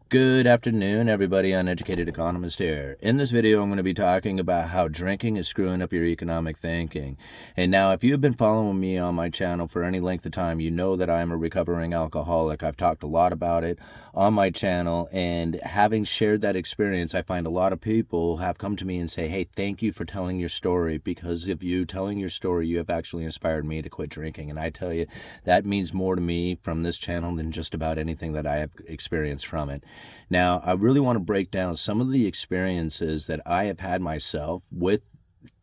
Good afternoon, everybody. Uneducated Economist here. In this video, I'm going to be talking about how drinking is screwing up your economic thinking. And now, if you've been following me on my channel for any length of time, you know that I'm a recovering alcoholic. I've talked a lot about it on my channel, and having shared that experience, I find a lot of people have come to me and say, hey, thank you for telling your story. Because of you telling your story, you have actually inspired me to quit drinking. And I tell you, that means more to me from this channel than just about anything that I have experienced from it. Now, I really want to break down some of the experiences that I have had myself with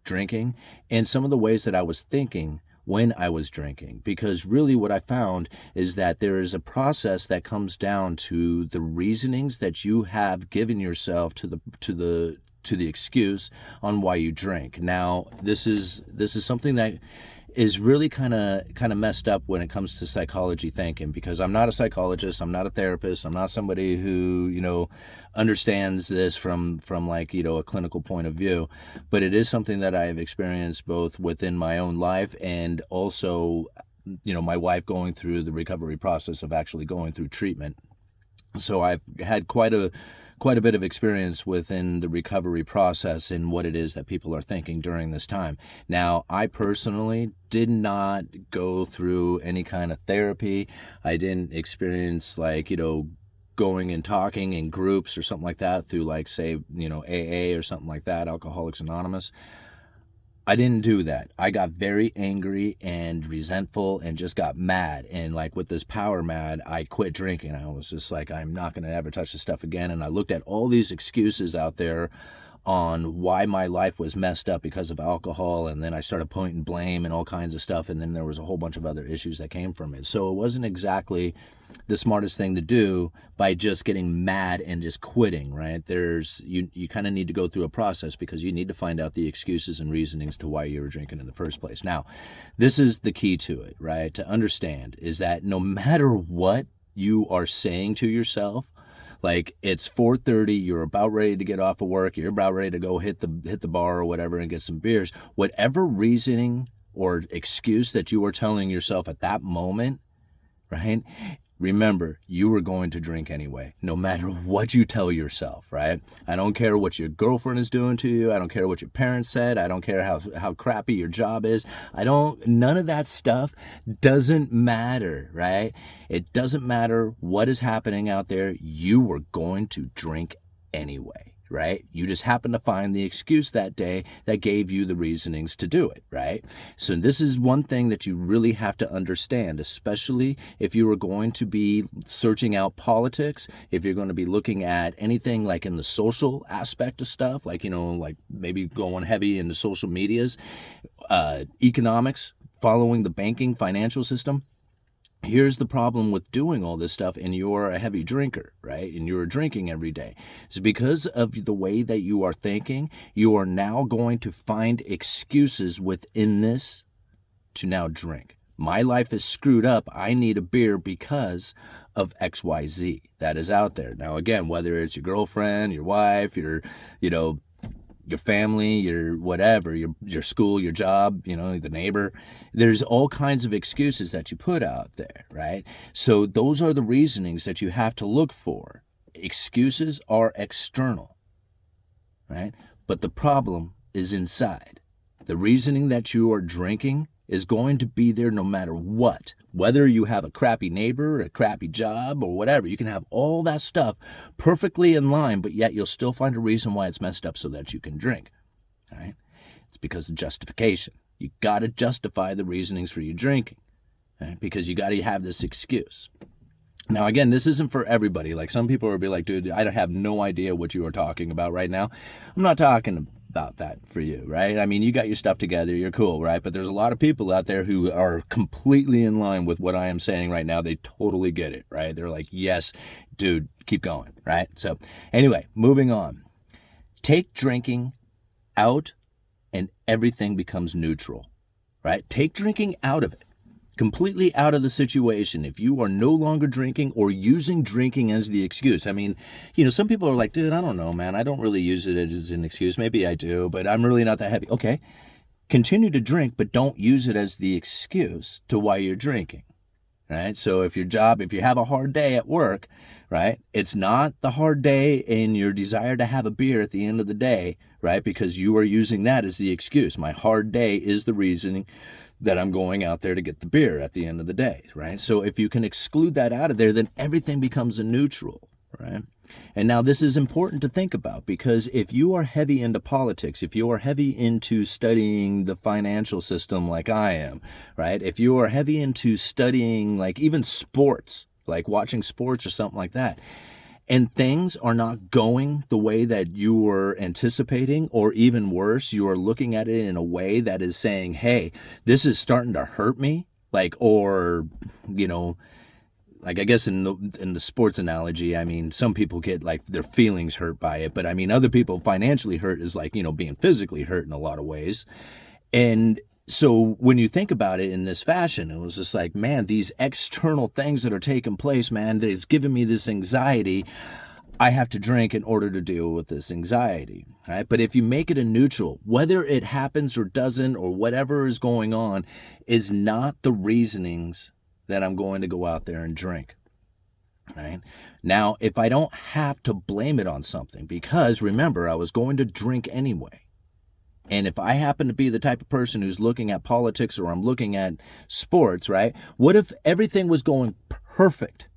drinking and some of the ways that I was thinking when I was drinking, because really what I found is that there is a process that comes down to the reasonings that you have given yourself to the excuse on why you drink. Now, this is something that is really kind of messed up when it comes to psychology thinking, because I'm not a psychologist, I'm not a therapist, I'm not somebody who understands this from like a clinical point of view, but it is something that I have experienced both within my own life and also my wife going through the recovery process of actually going through treatment. So I've had quite a bit of experience within the recovery process and what it is that people are thinking during this time. Now, I personally did not go through any kind of therapy. I didn't experience going and talking in groups or something like that through say, AA or something like that, Alcoholics Anonymous. I didn't do that. I got very angry and resentful and just got mad. And with this power mad, I quit drinking. I was just like, I'm not going to ever touch this stuff again. And I looked at all these excuses out there on why my life was messed up because of alcohol. And then I started pointing blame and all kinds of stuff. And then there was a whole bunch of other issues that came from it. So it wasn't exactly the smartest thing to do by just getting mad and just quitting, right? You kind of need to go through a process, because you need to find out the excuses and reasonings to why you were drinking in the first place. Now, this is the key to it, right? To understand is that no matter what you are saying to yourself, like it's 4:30, you're about ready to get off of work, you're about ready to go hit the bar or whatever and get some beers, whatever reasoning or excuse that you are telling yourself at that moment, right? Remember, you were going to drink anyway, no matter what you tell yourself, right? I don't care what your girlfriend is doing to you. I don't care what your parents said. I don't care how crappy your job is. None of that stuff doesn't matter, right? It doesn't matter what is happening out there. You were going to drink anyway. Right? You just happened to find the excuse that day that gave you the reasonings to do it, right? So this is one thing that you really have to understand, especially if you are going to be searching out politics, if you're going to be looking at anything like in the social aspect of stuff, like maybe going heavy into social medias, economics, following the banking financial system. Here's the problem with doing all this stuff and you're a heavy drinker, right? And you're drinking every day. It's because of the way that you are thinking, you are now going to find excuses within this to now drink. My life is screwed up. I need a beer because of XYZ that is out there. Now, again, whether it's your girlfriend, your wife, your family, your whatever, your school, your job, the neighbor. There's all kinds of excuses that you put out there, right? So those are the reasonings that you have to look for. Excuses are external, right? But the problem is inside. The reasoning that you are drinking is going to be there no matter what. Whether you have a crappy neighbor, a crappy job, or whatever, you can have all that stuff perfectly in line, but yet you'll still find a reason why it's messed up so that you can drink. All right? It's because of justification. You got to justify the reasonings for you drinking, right? Because you got to have this excuse. Now, again, this isn't for everybody. Like some people will be like, dude, I have no idea what you are talking about right now. I'm not talking about that for you, right? I mean, you got your stuff together, you're cool, right? But there's a lot of people out there who are completely in line with what I am saying right now. They totally get it, right? They're like, yes, dude, keep going, right? So anyway, moving on. Take drinking out and everything becomes neutral, right? Take drinking out of it. Completely out of the situation. If you are no longer drinking or using drinking as the excuse. I mean, some people are like, dude, I don't know, man. I don't really use it as an excuse. Maybe I do, but I'm really not that heavy. Okay. Continue to drink, but don't use it as the excuse to why you're drinking. right? So if you have a hard day at work, right, it's not the hard day in your desire to have a beer at the end of the day, right, because you are using that as the excuse. My hard day is the reasoning that I'm going out there to get the beer at the end of the day, right? So if you can exclude that out of there, then everything becomes a neutral, right? And now this is important to think about, because if you are heavy into politics, if you are heavy into studying the financial system like I am, right? If you are heavy into studying like even sports, like watching sports or something like that, and things are not going the way that you were anticipating, or even worse, you are looking at it in a way that is saying, hey, this is starting to hurt me, like, or, you know, like I guess in the sports analogy, I mean, some people get like their feelings hurt by it, but I mean, other people financially hurt is like, you know, being physically hurt in a lot of ways. And so when you think about it in this fashion, it was just like, man, these external things that are taking place, man, it's giving me this anxiety. I have to drink in order to deal with this anxiety, right? But if you make it a neutral, whether it happens or doesn't, or whatever is going on, is not the reasonings that I'm going to go out there and drink, right? Now, if I don't have to blame it on something, because remember, I was going to drink anyway. And if I happen to be the type of person who's looking at politics, or I'm looking at sports, right? What if everything was going perfect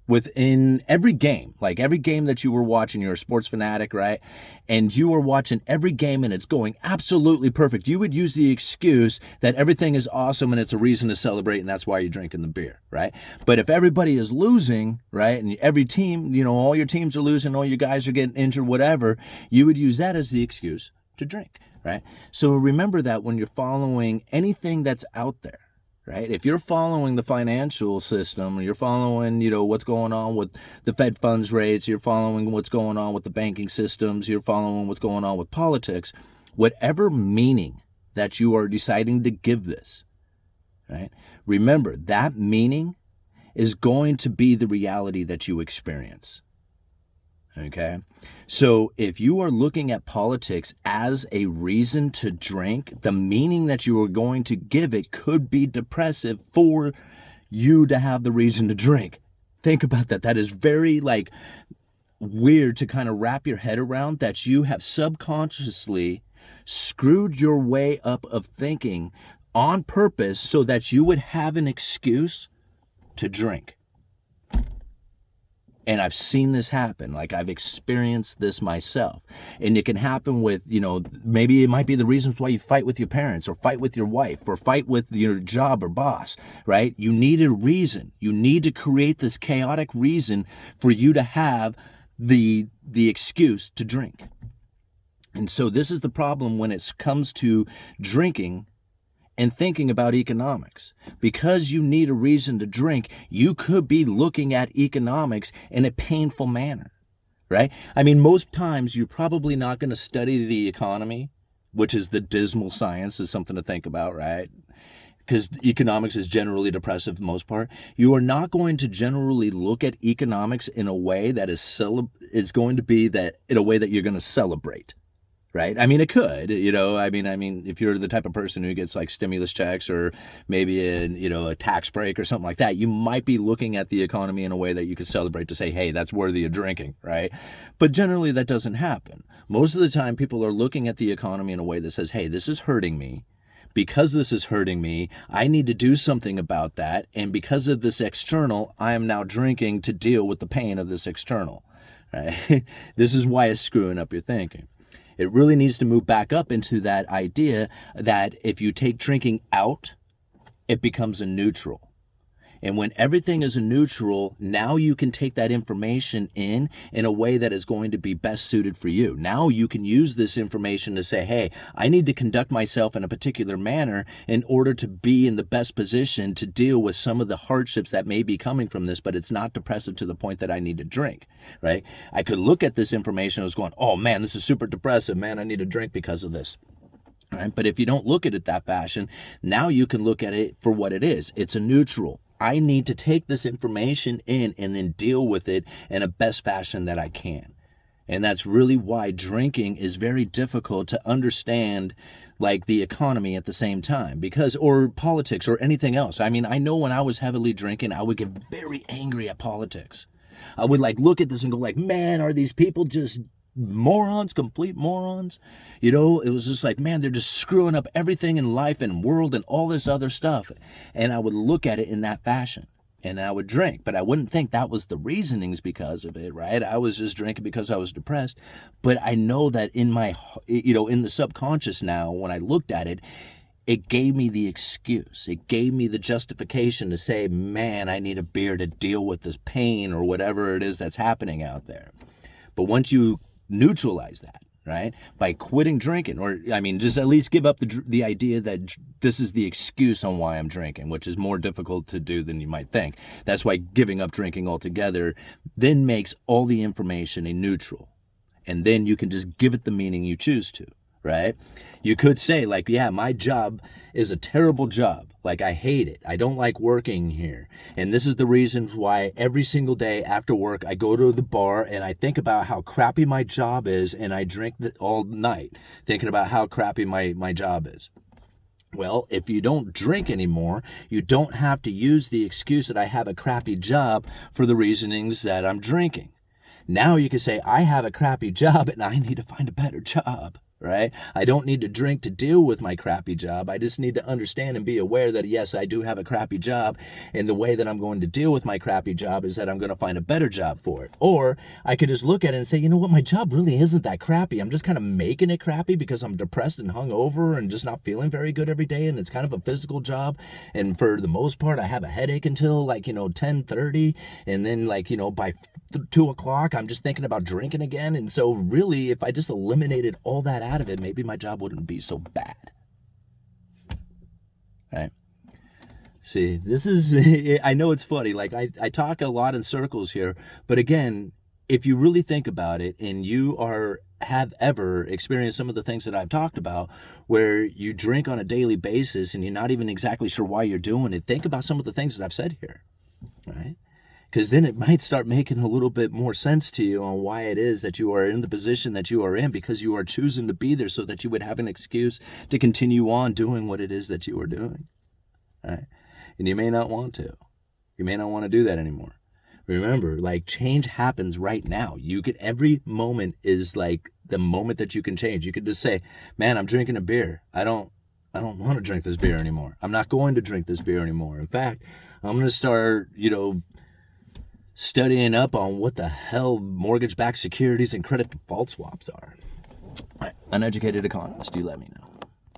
within every game? Like every game that you were watching, you're a sports fanatic, right? And you were watching every game and it's going absolutely perfect. You would use the excuse that everything is awesome and it's a reason to celebrate, and that's why you're drinking the beer, right? But if everybody is losing, right, and every team, you know, all your teams are losing, all your guys are getting injured, whatever, you would use that as the excuse to drink, right? So remember that when you're following anything that's out there, right? If you're following the financial system, or you're following, you know, what's going on with the Fed funds rates, you're following what's going on with the banking systems, you're following what's going on with politics, whatever meaning that you are deciding to give this, right? Remember, that meaning is going to be the reality that you experience. Okay, so if you are looking at politics as a reason to drink, the meaning that you are going to give it could be depressive for you to have the reason to drink. Think about that. That is very like weird to kind of wrap your head around, that you have subconsciously screwed your way up of thinking on purpose so that you would have an excuse to drink. And I've seen this happen. Like, I've experienced this myself. And it can happen with, you know, maybe it might be the reasons why you fight with your parents, or fight with your wife, or fight with your job or boss, right? You need a reason. You need to create this chaotic reason for you to have the excuse to drink. And so this is the problem when it comes to drinking and thinking about economics. Because you need a reason to drink, you could be looking at economics in a painful manner, right? I mean, most times you're probably not going to study the economy, which is the dismal science, is something to think about, right? Because economics is generally depressive for the most part. You are not going to generally look at economics in a way that is going to be that in a way that you're going to celebrate. Right? I mean, it could, you know, I mean, if you're the type of person who gets like stimulus checks, or maybe a tax break or something like that, you might be looking at the economy in a way that you could celebrate to say, hey, that's worthy of drinking, right? But generally that doesn't happen. Most of the time people are looking at the economy in a way that says, hey, this is hurting me. Because this is hurting me, I need to do something about that. And because of this external, I am now drinking to deal with the pain of this external, right? This is why it's screwing up your thinking. It really needs to move back up into that idea that if you take drinking out, it becomes a neutral. And when everything is a neutral, now you can take that information in a way that is going to be best suited for you. Now you can use this information to say, hey, I need to conduct myself in a particular manner in order to be in the best position to deal with some of the hardships that may be coming from this, but it's not depressive to the point that I need to drink, right? I could look at this information and I was going, oh man, this is super depressive, man, I need to drink because of this. Right? But if you don't look at it that fashion, now you can look at it for what it is. It's a neutral. I need to take this information in and then deal with it in a best fashion that I can. And that's really why drinking is very difficult to understand, like the economy at the same time, because, or politics or anything else. I mean, I know when I was heavily drinking, I would get very angry at politics. I would like look at this and go like, man, are these people just morons, complete morons? You know, it was just like, man, they're just screwing up everything in life and world and all this other stuff. And I would look at it in that fashion. And I would drink, but I wouldn't think that was the reasonings because of it, right? I was just drinking because I was depressed. But I know that in my, in the subconscious now, when I looked at it, it gave me the excuse. It gave me the justification to say, man, I need a beer to deal with this pain or whatever it is that's happening out there. But once you neutralize that, right, by quitting drinking, or I mean, just at least give up the idea that this is the excuse on why I'm drinking, which is more difficult to do than you might think. That's why giving up drinking altogether then makes all the information a neutral. And then you can just give it the meaning you choose to, right? You could say like, yeah, my job is a terrible job. Like, I hate it. I don't like working here. And this is the reason why every single day after work, I go to the bar and I think about how crappy my job is, and I drink all night thinking about how crappy my job is. Well, if you don't drink anymore, you don't have to use the excuse that I have a crappy job for the reasonings that I'm drinking. Now you can say, I have a crappy job and I need to find a better job. Right? I don't need to drink to deal with my crappy job. I just need to understand and be aware that, yes, I do have a crappy job. And the way that I'm going to deal with my crappy job is that I'm going to find a better job for it. Or I could just look at it and say, you know what? My job really isn't that crappy. I'm just kind of making it crappy because I'm depressed and hungover and just not feeling very good every day. And it's kind of a physical job. And for the most part, I have a headache until 10:30. And then by 2 o'clock, I'm just thinking about drinking again. And so really, if I just eliminated all that out of it, maybe my job wouldn't be so bad. Right? See, this is, I know it's funny. Like I talk a lot in circles here, but again, if you really think about it and you have ever experienced some of the things that I've talked about where you drink on a daily basis and you're not even exactly sure why you're doing it, think about some of the things that I've said here, right? Because then it might start making a little bit more sense to you on why it is that you are in the position that you are in, because you are choosing to be there so that you would have an excuse to continue on doing what it is that you are doing. Right? And you may not want to. You may not want to do that anymore. Remember, change happens right now. Every moment is like the moment that you can change. You could just say, man, I'm drinking a beer. I don't want to drink this beer anymore. I'm not going to drink this beer anymore. In fact, I'm going to start, studying up on what the hell mortgage-backed securities and credit default swaps are. All right, uneducated economist, you let me know.